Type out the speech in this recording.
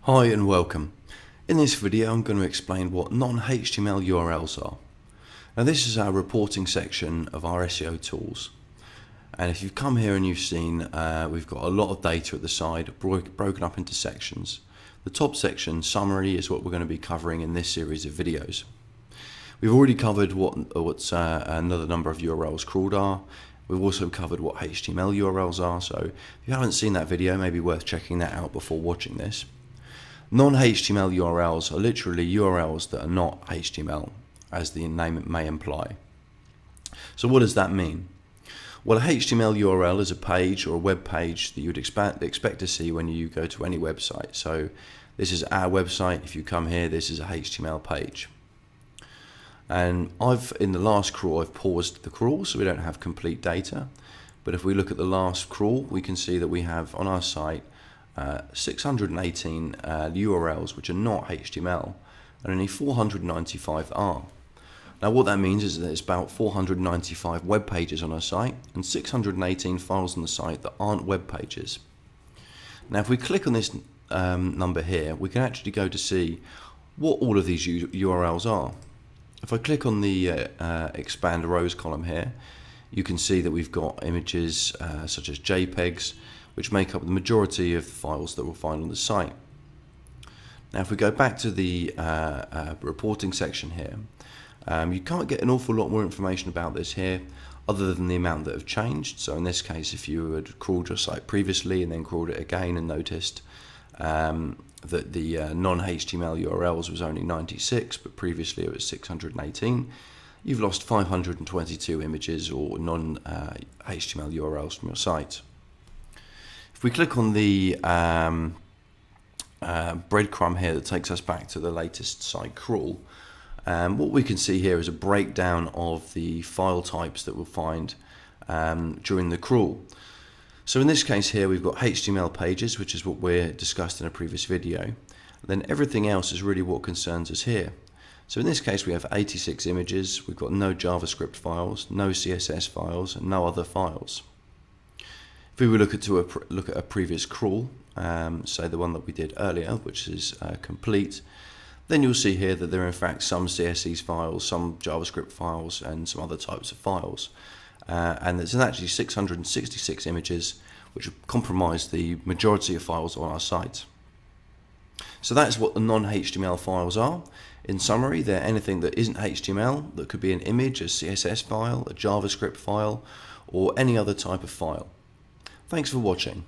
Hi and welcome. In this video I'm going to explain what non-HTML URLs are. Now this is our reporting section of our SEO tools, and if you've come here and you've seen we've got a lot of data at the side broken up into sections. The top section, summary, is what we're going to be covering in this series of videos. We've already covered what's another number of URLs crawled are. We've also covered what HTML URLs are, so if you haven't seen that video, maybe worth checking that out before watching this. Non-HTML URLs are literally URLs that are not HTML, as the name may imply. So what does that mean? Well, a HTML URL is a page or a web page that you would expect to see when you go to any website. So this is our website. If you come here, this is a HTML page. And in the last crawl, I've paused the crawl so we don't have complete data. But if we look at the last crawl, we can see that we have on our site 618 URLs which are not HTML, and only 495 are. Now what that means is that there's about 495 web pages on our site and 618 files on the site that aren't web pages. Now if we click on this number here, we can actually go to see what all of these URLs are. If I click on the expand rows column here, you can see that we've got images such as JPEGs, which make up the majority of the files that we'll find on the site. Now if we go back to the reporting section here, you can't get an awful lot more information about this here other than the amount that have changed. So in this case, if you had crawled your site previously and then crawled it again and noticed that the non-HTML URLs was only 96, but previously it was 618, you've lost 522 images or non-HTML URLs from your site. If we click on the breadcrumb here that takes us back to the latest site crawl, what we can see here is a breakdown of the file types that we'll find during the crawl. So in this case here, we've got HTML pages, which is what we discussed in a previous video. Then everything else is really what concerns us here. So in this case, we have 86 images. We've got no JavaScript files, no CSS files, and no other files. If we were look at a previous crawl, say the one that we did earlier, which is complete, then you'll see here that there are in fact some CSS files, some JavaScript files, and some other types of files. And there's actually 666 images which comprise the majority of files on our site. So that's what the non-HTML files are. In summary, they're anything that isn't HTML, that could be an image, a CSS file, a JavaScript file, or any other type of file. Thanks for watching.